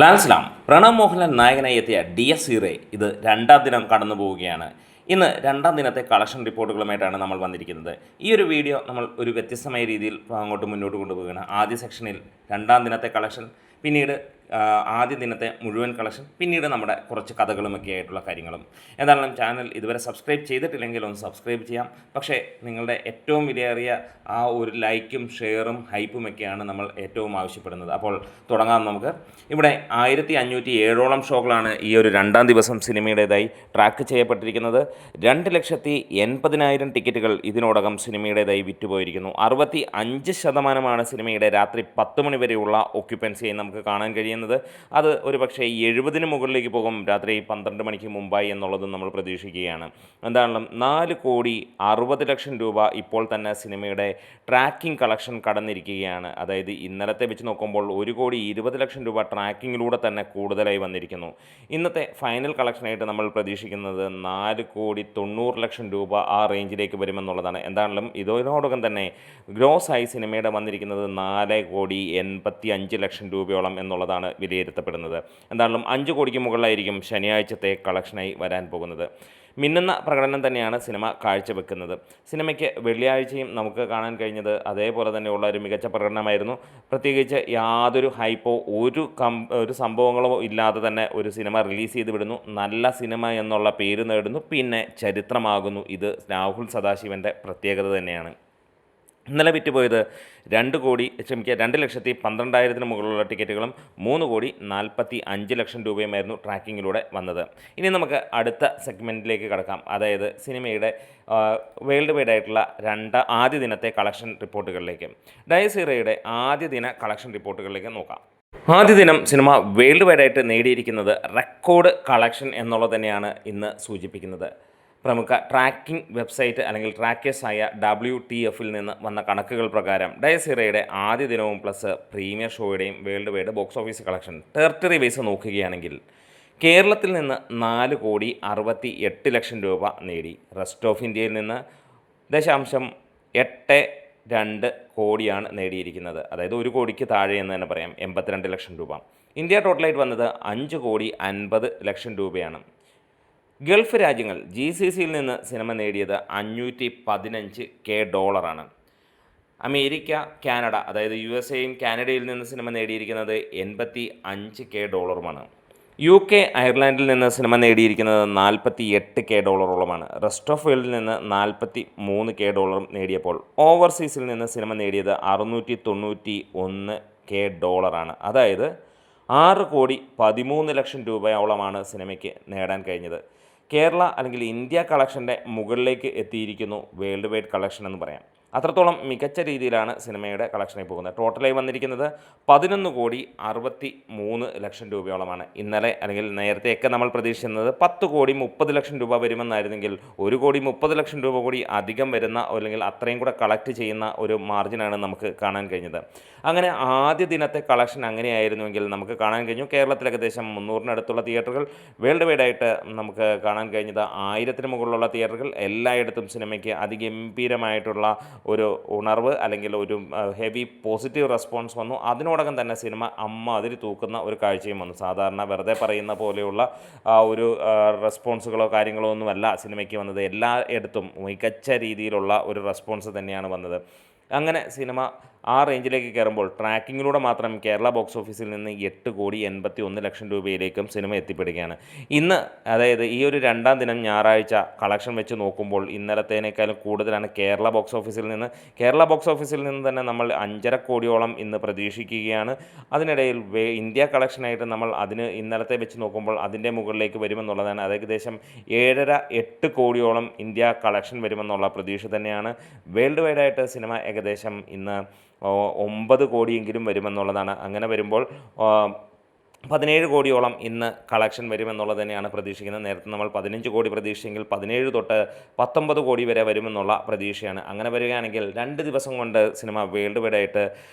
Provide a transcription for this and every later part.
ലാൽ സലാം പ്രണവ് മോഹൻലാൽ നായകനായി എത്തിയ D S സീറേ ഇത് രണ്ടാം ദിനം കടന്നു പോവുകയാണ്. ഇന്ന് രണ്ടാം ദിനത്തെ കളക്ഷൻ റിപ്പോർട്ടുകളുമായിട്ടാണ് നമ്മൾ വന്നിരിക്കുന്നത്. ഈ ഒരു വീഡിയോ നമ്മൾ ഒരു വ്യത്യസ്തമായ രീതിയിൽ അങ്ങോട്ട് മുന്നോട്ട് കൊണ്ടുപോവുകയാണ്. ആദ്യ സെക്ഷനിൽ രണ്ടാം ദിനത്തെ കളക്ഷൻ, പിന്നീട് ആദ്യ ദിനത്തെ മുഴുവൻ കളക്ഷൻ, പിന്നീട് നമ്മുടെ കുറച്ച് കഥകളുമൊക്കെ ആയിട്ടുള്ള കാര്യങ്ങളും. എന്തായാലും ചാനൽ ഇതുവരെ സബ്സ്ക്രൈബ് ചെയ്തിട്ടില്ലെങ്കിൽ ഒന്ന് സബ്സ്ക്രൈബ് ചെയ്യാം. പക്ഷേ നിങ്ങളുടെ ഏറ്റവും വിലയേറിയ ആ ഒരു ലൈക്കും ഷെയറും ഹൈപ്പുമൊക്കെയാണ് നമ്മൾ ഏറ്റവും ആവശ്യപ്പെടുന്നത്. അപ്പോൾ തുടങ്ങാം നമുക്ക്. ഇവിടെ 1507ഓളം ഷോകളാണ് ഈ ഒരു രണ്ടാം ദിവസം സിനിമയുടേതായി ട്രാക്ക് ചെയ്യപ്പെട്ടിരിക്കുന്നത്. 2,80,000 ടിക്കറ്റുകൾ ഇതിനോടകം സിനിമയുടേതായി വിറ്റുപോയിരിക്കുന്നു. 65% സിനിമയുടെ രാത്രി 10 മണി വരെയുള്ള ഓക്യുപ്പൻസിയായി നമുക്ക് കാണാൻ കഴിയുന്നത്. അത് ഒരു പക്ഷേ 70-ന് മുകളിലേക്ക് പോകും രാത്രി 12 മണിക്ക് മുമ്പായി എന്നുള്ളതും നമ്മൾ പ്രതീക്ഷിക്കുകയാണ്. എന്താണെങ്കിലും 4,60,00,000 രൂപ ഇപ്പോൾ തന്നെ സിനിമയുടെ ട്രാക്കിംഗ് കളക്ഷൻ കടന്നിരിക്കുകയാണ്. അതായത് ഇന്നലത്തെ വെച്ച് നോക്കുമ്പോൾ 1,20,00,000 രൂപ ട്രാക്കിങ്ങിലൂടെ തന്നെ കൂടുതലായി വന്നിരിക്കുന്നു. ഇന്നത്തെ ഫൈനൽ കളക്ഷനായിട്ട് നമ്മൾ പ്രതീക്ഷിക്കുന്നത് 4,90,00,000 രൂപ ആ റേഞ്ചിലേക്ക് വരുമെന്നുള്ളതാണ്. എന്താണെങ്കിലും ഇതിനോടകം തന്നെ ഗ്രോസായി സിനിമയുടെ വന്നിരിക്കുന്നത് 4,85,00,000 രൂപയോളം എന്നുള്ളതാണ് വിലയിരുത്തപ്പെടുന്നത്. എന്താണെങ്കിലും 5 കോടിക്ക് മുകളിലായിരിക്കും ശനിയാഴ്ചത്തെ കളക്ഷനായി വരാൻ പോകുന്നത്. മിന്നുന്ന പ്രകടനം തന്നെയാണ് സിനിമ കാഴ്ചവെക്കുന്നത്. സിനിമയ്ക്ക് വെള്ളിയാഴ്ചയും നമുക്ക് കാണാൻ കഴിഞ്ഞത് അതേപോലെ തന്നെയുള്ള ഒരു മികച്ച പ്രകടനമായിരുന്നു. പ്രത്യേകിച്ച് യാതൊരു ഹൈപ്പോ ഒരു സംഭവങ്ങളോ ഇല്ലാതെ തന്നെ ഒരു സിനിമ റിലീസ് ചെയ്ത് വിടുന്നു. നല്ല സിനിമ എന്നുള്ള പേര് നേടുന്നു, പിന്നെ ചരിത്രമാകുന്നു. ഇത് രാഹുൽ സദാശിവൻ്റെ പ്രത്യേകത തന്നെയാണ്. ഇന്നലെ വിറ്റുപോയത് 2,12,000 മുകളിലുള്ള ടിക്കറ്റുകളും 3,45,00,000 രൂപയുമായിരുന്നു ട്രാക്കിങ്ങിലൂടെ വന്നത്. ഇനി നമുക്ക് അടുത്ത സെഗ്മെൻറ്റിലേക്ക് കടക്കാം. അതായത് സിനിമയുടെ വേൾഡ് വൈഡ് ആയിട്ടുള്ള ആദ്യ ദിനത്തെ കളക്ഷൻ റിപ്പോർട്ടുകളിലേക്ക്. ഡയസീറയുടെ ആദ്യ ദിന കളക്ഷൻ റിപ്പോർട്ടുകളിലേക്ക് നോക്കാം. ആദ്യ ദിനം സിനിമ വേൾഡ് വൈഡായിട്ട് നേടിയിരിക്കുന്നത് റെക്കോർഡ് കളക്ഷൻ എന്നുള്ളത് തന്നെയാണ് ഇന്ന് സൂചിപ്പിക്കുന്നത്. പ്രമുഖ ട്രാക്കിംഗ് വെബ്സൈറ്റ് അല്ലെങ്കിൽ ട്രാക്കേഴ്സായ WTFിൽ നിന്ന് വന്ന കണക്കുകൾ പ്രകാരം ഡയസീറയുടെ ആദ്യ ദിനവും പ്ലസ് പ്രീമിയർ ഷോയുടെയും worldwide box office collection territory wise നോക്കുകയാണെങ്കിൽ കേരളത്തിൽ നിന്ന് 4,68,00,000 രൂപ നേടി. റെസ്റ്റ് ഓഫ് ഇന്ത്യയിൽ നിന്ന് 0.82 കോടിയാണ് നേടിയിരിക്കുന്നത്. അതായത് 1 കോടിക്ക് താഴെ എന്ന് തന്നെ പറയാം, 82,00,000 രൂപ. ഇന്ത്യ ടോട്ടലായിട്ട് വന്നത് 5,50,00,000 രൂപയാണ്. ഗൾഫ് രാജ്യങ്ങൾ GCCയിൽ നിന്ന് സിനിമ നേടിയത് $515K. അമേരിക്ക, കാനഡ, അതായത് USA-യും കാനഡയിൽ നിന്ന് സിനിമ നേടിയിരിക്കുന്നത് $85K. UK, അയർലാൻഡിൽ നിന്ന് സിനിമ നേടിയിരിക്കുന്നത് $48K. റെസ്റ്റ് ഓഫ് വേൾഡിൽ നിന്ന് $43K നേടിയപ്പോൾ ഓവർസീസിൽ നിന്ന് സിനിമ നേടിയത് $691K. അതായത് 6,13,00,000 രൂപയോളമാണ് സിനിമയ്ക്ക് നേടാൻ കഴിഞ്ഞത്. കേരള അല്ലെങ്കിൽ ഇന്ത്യ കളക്ഷൻ്റെ മുകളിലേക്ക് എത്തിയിരിക്കുന്നു വേൾഡ് വൈഡ് കളക്ഷൻ എന്ന് പറയാം. അത്രത്തോളം മികച്ച രീതിയിലാണ് സിനിമയുടെ കളക്ഷനായി പോകുന്നത്. ടോട്ടലായി വന്നിരിക്കുന്നത് 11,63,00,000 രൂപയോളമാണ്. ഇന്നലെ അല്ലെങ്കിൽ നേരത്തെയൊക്കെ നമ്മൾ പ്രതീക്ഷിക്കുന്നത് 10,30,00,000 രൂപ വരുമെന്നായിരുന്നെങ്കിൽ 1,30,00,000 രൂപ കൂടി അധികം വരുന്ന അല്ലെങ്കിൽ അത്രയും കൂടെ കളക്ട് ചെയ്യുന്ന ഒരു മാർജിനാണ് നമുക്ക് കാണാൻ കഴിഞ്ഞത്. അങ്ങനെ ആദ്യ ദിനത്തെ കളക്ഷൻ അങ്ങനെയായിരുന്നുവെങ്കിൽ നമുക്ക് കാണാൻ കഴിഞ്ഞു കേരളത്തിൽ ഏകദേശം 300-നടുത്തുള്ള തിയേറ്ററുകൾ, വേൾഡ് വൈഡായിട്ട് നമുക്ക് കാണാൻ കഴിഞ്ഞത് 1,000-ന് മുകളിലുള്ള തിയേറ്ററുകൾ. എല്ലായിടത്തും സിനിമയ്ക്ക് അതിഗംഭീരമായിട്ടുള്ള ഒരു ഉണർവ് അല്ലെങ്കിൽ ഒരു ഹെവി പോസിറ്റീവ് റെസ്പോൺസ് വന്നു. അതിനോടകം തന്നെ സിനിമ അതിൽ തൂക്കുന്ന ഒരു കാഴ്ചയും വന്നു. സാധാരണ വെറുതെ പറയുന്ന പോലെയുള്ള ഒരു റെസ്പോൺസുകളോ കാര്യങ്ങളോ ഒന്നുമല്ല സിനിമയ്ക്ക് വന്നത്. എല്ലായിടത്തും മികച്ച രീതിയിലുള്ള ഒരു റെസ്പോൺസ് തന്നെയാണ് വന്നത്. അങ്ങനെ സിനിമ ആ റേഞ്ചിലേക്ക് കയറുമ്പോൾ ട്രാക്കിങ്ങിലൂടെ മാത്രം കേരള ബോക്സ് ഓഫീസിൽ നിന്ന് 8,81,00,000 രൂപയിലേക്കും സിനിമ എത്തിപ്പെടുകയാണ്. ഇന്ന് അതായത് ഈ ഒരു രണ്ടാം ദിനം ഞായറാഴ്ച കളക്ഷൻ വെച്ച് നോക്കുമ്പോൾ ഇന്നലത്തേനേക്കാളും കൂടുതലാണ് കേരള ബോക്സ് ഓഫീസിൽ നിന്ന് തന്നെ നമ്മൾ 5.5 കോടിയോളം ഇന്ന് പ്രതീക്ഷിക്കുകയാണ്. അതിനിടയിൽ ഇന്ത്യ കളക്ഷനായിട്ട് നമ്മൾ അതിന് ഇന്നലത്തെ വെച്ച് നോക്കുമ്പോൾ അതിൻ്റെ മുകളിലേക്ക് വരുമെന്നുള്ളതാണ്. ഏകദേശം 7.5-8 കോടിയോളം ഇന്ത്യ കളക്ഷൻ വരുമെന്നുള്ള പ്രതീക്ഷ തന്നെയാണ്. വേൾഡ് വൈഡായിട്ട് സിനിമ ഏകദേശം ഇന്ന് 9 കോടിയെങ്കിലും വരുമെന്നുള്ളതാണ്. അങ്ങനെ വരുമ്പോൾ 17 കോടിയോളം ഇന്ന് കളക്ഷൻ വരുമെന്നുള്ളത് തന്നെയാണ് പ്രതീക്ഷിക്കുന്നത്. നേരത്തെ നമ്മൾ 15 കോടി പ്രതീക്ഷിച്ചെങ്കിൽ 17 തൊട്ട് 19 കോടി വരെ വരുമെന്നുള്ള പ്രതീക്ഷയാണ്. അങ്ങനെ വരികയാണെങ്കിൽ 2 ദിവസം കൊണ്ട് സിനിമ വേൾഡ് വൈഡായിട്ട്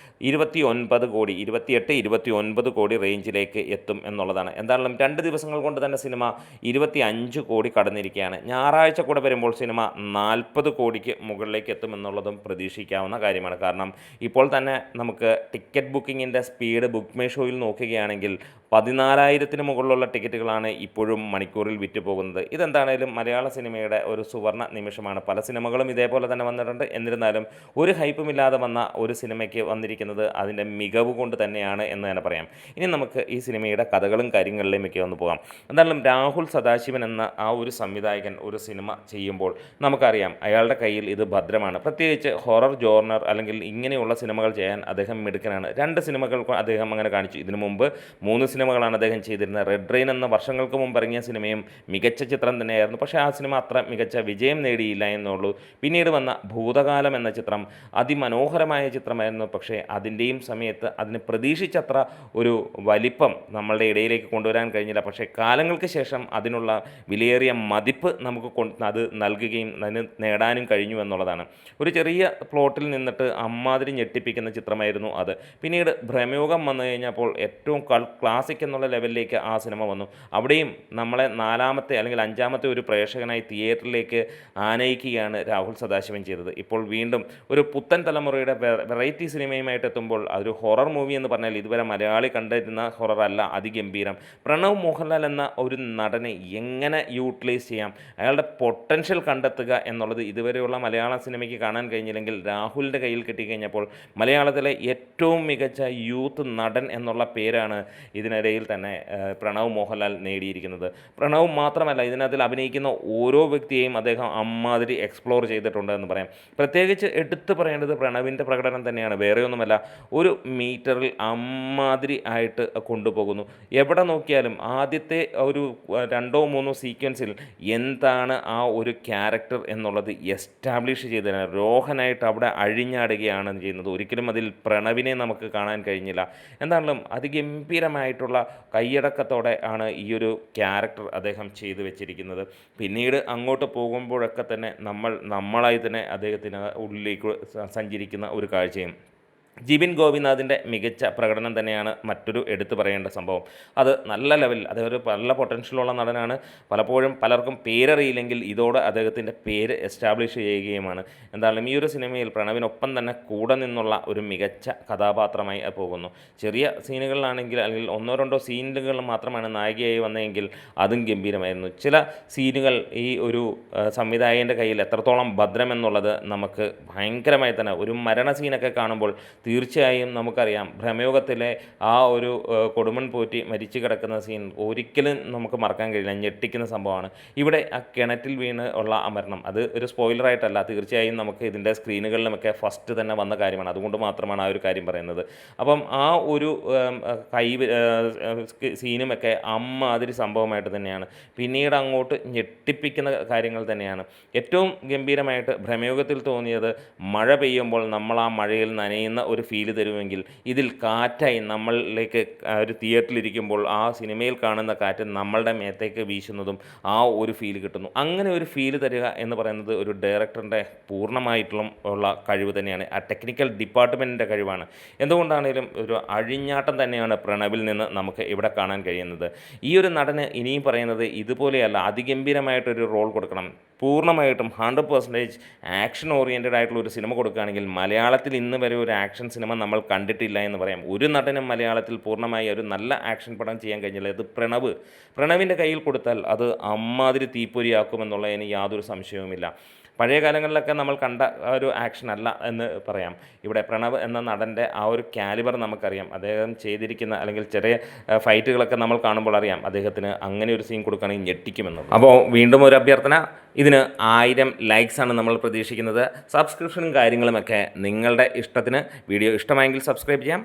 28 കോടി റേഞ്ചിലേക്ക് എത്തും എന്നുള്ളതാണ്. എന്തായാലും 2 ദിവസങ്ങൾ കൊണ്ട് തന്നെ സിനിമ 25 കോടി കടന്നിരിക്കുകയാണ്. ഞായറാഴ്ച കൂടെ വരുമ്പോൾ സിനിമ 40 കോടിക്ക് മുകളിലേക്ക് എത്തുമെന്നുള്ളതും പ്രതീക്ഷിക്കാവുന്ന കാര്യമാണ്. കാരണം ഇപ്പോൾ തന്നെ നമുക്ക് ടിക്കറ്റ് ബുക്കിങ്ങിൻ്റെ സ്പീഡ് ബുക്ക് മൈ ഷോയിൽ നോക്കുകയാണെങ്കിൽ 14,000-ന് മുകളിലുള്ള ടിക്കറ്റുകളാണ് ഇപ്പോഴും മണിക്കൂറിൽ വിറ്റ് പോകുന്നത്. ഇതെന്താണേലും മലയാള സിനിമയുടെ ഒരു സുവർണ്ണ നിമിഷമാണ്. പല സിനിമകളും ഇതേപോലെ തന്നെ വന്നിട്ടുണ്ട്. എന്നിരുന്നാലും ഒരു ഹൈപ്പുമില്ലാതെ വന്ന ഒരു സിനിമയ്ക്ക് വന്നിരിക്കുന്നത് അതിൻ്റെ മികവ് കൊണ്ട് തന്നെയാണ് എന്ന് തന്നെ പറയാം. ഇനി നമുക്ക് ഈ സിനിമയുടെ കഥകളും കാര്യങ്ങളിലേക്കൊക്കെ ഒന്ന് പോകാം. എന്തായാലും രാഹുൽ സദാശിവൻ എന്ന ആ ഒരു സംവിധായകൻ ഒരു സിനിമ ചെയ്യുമ്പോൾ നമുക്കറിയാം അയാളുടെ കയ്യിൽ ഇത് ഭദ്രമാണ്. പ്രത്യേകിച്ച് ഹൊറർ ജോർണർ അല്ലെങ്കിൽ ഇങ്ങനെയുള്ള സിനിമകൾ ചെയ്യാൻ അദ്ദേഹം മിടുക്കനാണ്. 2 സിനിമകൾ അദ്ദേഹം അങ്ങനെ കാണിച്ചു. ഇതിനു മുമ്പ് 3 സിനിമകളാണ് അദ്ദേഹം ചെയ്തിരുന്നത്. റെഡ് ട്രെയിൻ എന്ന വർഷങ്ങൾക്ക് മുമ്പ് ഇറങ്ങിയ സിനിമയും മികച്ച ചിത്രം തന്നെയായിരുന്നു. പക്ഷേ ആ സിനിമ അത്ര മികച്ച വിജയം നേടിയില്ല എന്നുള്ളൂ. പിന്നീട് വന്ന ഭൂതകാലം എന്ന ചിത്രം അതിമനോഹരമായ ചിത്രമായിരുന്നു. പക്ഷേ അതിൻ്റെയും സമയത്ത് അതിന് പ്രതീക്ഷിച്ചത്ര ഒരു വലിപ്പം നമ്മളുടെ ഇടയിലേക്ക് കൊണ്ടുവരാൻ കഴിഞ്ഞില്ല. പക്ഷേ കാലങ്ങൾക്ക് ശേഷം അതിനുള്ള വിലയേറിയ മതിപ്പ് നമുക്ക് അത് നൽകുകയും അതിന് നേടാനും കഴിഞ്ഞു എന്നുള്ളതാണ്. ഒരു ചെറിയ പ്ലോട്ടിൽ നിന്നിട്ട് അമ്മാതിരി ഞെട്ടിപ്പിക്കുന്ന ചിത്രമായിരുന്നു അത്. പിന്നീട് ഭ്രമയോഗം വന്നു കഴിഞ്ഞപ്പോൾ ഏറ്റവും ക്ലാസിക് എന്നുള്ള ലെവലിലേക്ക് ആ സിനിമ വന്നു. അവിടെയും നമ്മളെ 4-മത്തെ അല്ലെങ്കിൽ 5-മത്തെ ഒരു പ്രേക്ഷകനായി തിയേറ്ററിലേക്ക് ആനയിക്കുകയാണ് രാഹുൽ സദാശിവൻ ചെയ്തത്. ഇപ്പോൾ വീണ്ടും ഒരു പുത്തൻ തലമുറയുടെ വെറൈറ്റി സിനിമയുമായിട്ട് എത്തുമ്പോൾ അതൊരു ഹൊറർ മൂവി എന്ന് പറഞ്ഞാൽ ഇതുവരെ മലയാളി കണ്ടിരുന്ന ഹൊറർ അല്ല, അതിഗംഭീരം. പ്രണവ് മോഹൻലാൽ എന്ന ഒരു നടനെ എങ്ങനെ യൂട്ടിലൈസ് ചെയ്യാം, അയാളുടെ പൊട്ടൻഷ്യൽ കണ്ടെത്തുക എന്നുള്ളത് ഇതുവരെയുള്ള മലയാള സിനിമയ്ക്ക് കാണാൻ കഴിഞ്ഞില്ലെങ്കിൽ രാഹുലിൻ്റെ കയ്യിൽ കിട്ടിക്കഴിഞ്ഞപ്പോൾ മലയാളത്തിലെ ഏറ്റവും മികച്ച യൂത്ത് നടൻ എന്നുള്ള പേരാണ് ഇതിനിടയിൽ തന്നെ പ്രണവ് മോഹൻലാൽ നേടിയിരിക്കുന്നത്. പ്രണവ് മാത്രമല്ല, ഇതിനകത്തിൽ അഭിനയിക്കുന്ന ഓരോ വ്യക്തിയെയും അദ്ദേഹം അമ്മാതിരി എക്സ്പ്ലോർ ചെയ്തിട്ടുണ്ട് എന്ന് പറയാം. പ്രത്യേകിച്ച് എടുത്തു പറയേണ്ടത് പ്രണവിൻ്റെ പ്രകടനം തന്നെയാണ്. വേറെ ഒന്നുമല്ല, ഒരു മീറ്ററിൽ അമ്മാതിരി ആയിട്ട് കൊണ്ടുപോകുന്നു. എവിടെ നോക്കിയാലും ആദ്യത്തെ ഒരു 2-3 സീക്വൻസിൽ എന്താണ് ആ ഒരു ക്യാരക്ടർ എന്നുള്ളത് എസ്റ്റാബ്ലിഷ് ചെയ്തതിന് രോഹനായിട്ട് അവിടെ അഴിഞ്ഞാടുകയാണ് ചെയ്യുന്നത്. ഒരിക്കലും അതിൽ പ്രണവിനെ നമുക്ക് കാണാൻ കഴിഞ്ഞില്ല. എന്താണെങ്കിലും അതിഗംഭീരമായിട്ടുള്ള കൈയടക്കത്തോടെ ആണ് ഈ ഒരു ക്യാരക്ടർ അദ്ദേഹം ചെയ്തു വെച്ചിരിക്കുന്നത്. പിന്നീട് അങ്ങോട്ട് പോകുമ്പോഴൊക്കെ തന്നെ നമ്മളായി തന്നെ അദ്ദേഹത്തിന് ഉള്ളിലേക്ക് സഞ്ചരിക്കുന്ന ഒരു കാഴ്ചയും. ജിബിൻ ഗോപിനാഥിൻ്റെ മികച്ച പ്രകടനം തന്നെയാണ് മറ്റൊരു എടുത്തു പറയേണ്ട സംഭവം. അത് നല്ല ലെവലിൽ, അതൊരു നല്ല പൊട്ടൻഷ്യലുള്ള നടനാണ്. പലപ്പോഴും പലർക്കും പേരറിയില്ലെങ്കിൽ ഇതോടെ അദ്ദേഹത്തിൻ്റെ പേര് എസ്റ്റാബ്ലിഷ് ചെയ്യുകയുമാണ്. എന്തായാലും ഈ ഒരു സിനിമയിൽ പ്രണവിനൊപ്പം തന്നെ കൂടെ നിന്നുള്ള ഒരു മികച്ച കഥാപാത്രമായി പോകുന്നു. ചെറിയ സീനുകളിലാണെങ്കിൽ അല്ലെങ്കിൽ 1-2 സീനുകൾ മാത്രമാണ് നായികയായി വന്നതെങ്കിൽ അതും ഗംഭീരമായിരുന്നു. ചില സീനുകൾ ഈ ഒരു സംവിധായകൻ്റെ കയ്യിൽ എത്രത്തോളം ഭദ്രമെന്നുള്ളത് നമുക്ക് ഭയങ്കരമായി തന്നെ, ഒരു മരണ സീനൊക്കെ കാണുമ്പോൾ തീർച്ചയായും നമുക്കറിയാം ഭ്രമയോഗത്തിലെ ആ ഒരു കൊടുമൺ പോറ്റി മരിച്ചു കിടക്കുന്ന സീൻ ഒരിക്കലും നമുക്ക് മറക്കാൻ കഴിയില്ല. ഞെട്ടിക്കുന്ന സംഭവമാണ്. ഇവിടെ ആ കിണറ്റിൽ വീണ് ഉള്ള ആ മരണം, അത് ഒരു സ്പോയിലറായിട്ടല്ല, തീർച്ചയായും നമുക്ക് ഇതിൻ്റെ സ്ക്രീനുകളിലുമൊക്കെ ഫസ്റ്റ് തന്നെ വന്ന കാര്യമാണ്. അതുകൊണ്ട് മാത്രമാണ് ആ ഒരു കാര്യം പറയുന്നത്. അപ്പം ആ ഒരു സീനുമൊക്കെ അമ്മാതിരി സംഭവമായിട്ട് തന്നെയാണ്. പിന്നീട് അങ്ങോട്ട് ഞെട്ടിപ്പിക്കുന്ന കാര്യങ്ങൾ തന്നെയാണ്. ഏറ്റവും ഗംഭീരമായിട്ട് ഭ്രമയോഗത്തിൽ തോന്നിയത് മഴ പെയ്യുമ്പോൾ നമ്മൾ ആ മഴയിൽ നനയുന്ന ഒരു ഫീല് തരുമെങ്കിൽ ഇതിൽ കാറ്റായി നമ്മളിലേക്ക് ഒരു തിയേറ്ററിലിരിക്കുമ്പോൾ ആ സിനിമയിൽ കാണുന്ന കാറ്റ് നമ്മളുടെ മേത്തേക്ക് വീശുന്നതും ആ ഒരു ഫീല് കിട്ടുന്നു. അങ്ങനെ ഒരു ഫീല് തരിക എന്ന് പറയുന്നത് ഒരു ഡയറക്ടറിൻ്റെ പൂർണ്ണമായിട്ടുള്ള കഴിവ് തന്നെയാണ്. ആ ടെക്നിക്കൽ ഡിപ്പാർട്ട്മെൻറ്റിൻ്റെ കഴിവാണ്. എന്തുകൊണ്ടാണേലും ഒരു അഴിഞ്ഞാട്ടം തന്നെയാണ് പ്രണവിൽ നിന്ന് നമുക്ക് ഇവിടെ കാണാൻ കഴിയുന്നത്. ഈ ഒരു നടന് ഇനിയും പറയുന്നത് ഇതുപോലെയല്ല, അതിഗംഭീരമായിട്ടൊരു റോൾ കൊടുക്കണം. പൂർണ്ണമായിട്ടും 100% ആക്ഷൻ ഓറിയൻറ്റഡ് ആയിട്ടുള്ള ഒരു സിനിമ കൊടുക്കുകയാണെങ്കിൽ മലയാളത്തിൽ ഇന്ന് വരെ ഒരു ആക്ഷൻ സിനിമ നമ്മൾ കണ്ടിട്ടില്ല എന്ന് പറയാം. ഒരു നടനും മലയാളത്തിൽ പൂർണ്ണമായി ഒരു നല്ല ആക്ഷൻ പടം ചെയ്യാൻ കഴിഞ്ഞില്ല. ഇത് പ്രണവിൻ്റെ കയ്യിൽ കൊടുത്താൽ അത് അമ്മാതിരി തീപ്പൊരിയാക്കുമെന്നുള്ളതിന് യാതൊരു സംശയവുമില്ല. പഴയ കാലങ്ങളിലൊക്കെ നമ്മൾ കണ്ട ഒരു ആക്ഷൻ അല്ല എന്ന് പറയാം. ഇവിടെ പ്രണവ് എന്ന നടൻ്റെ ആ ഒരു കാലിബർ നമുക്കറിയാം. അദ്ദേഹം ചെയ്തിരിക്കുന്ന അല്ലെങ്കിൽ ചെറിയ ഫൈറ്റുകളൊക്കെ നമ്മൾ കാണുമ്പോൾ അറിയാം അദ്ദേഹത്തിന് അങ്ങനെ ഒരു സീൻ കൊടുക്കുകയാണെങ്കിൽ ഞെട്ടിക്കുമെന്നുള്ളത്. അപ്പോൾ വീണ്ടും ഒരു അഭ്യർത്ഥന, ഇതിന് 1000 ലൈക്സാണ് നമ്മൾ പ്രതീക്ഷിക്കുന്നത്. സബ്സ്ക്രിപ്ഷനും കാര്യങ്ങളുമൊക്കെ നിങ്ങളുടെ ഇഷ്ടത്തിന്. വീഡിയോ ഇഷ്ടമായെങ്കിൽ സബ്സ്ക്രൈബ് ചെയ്യാം.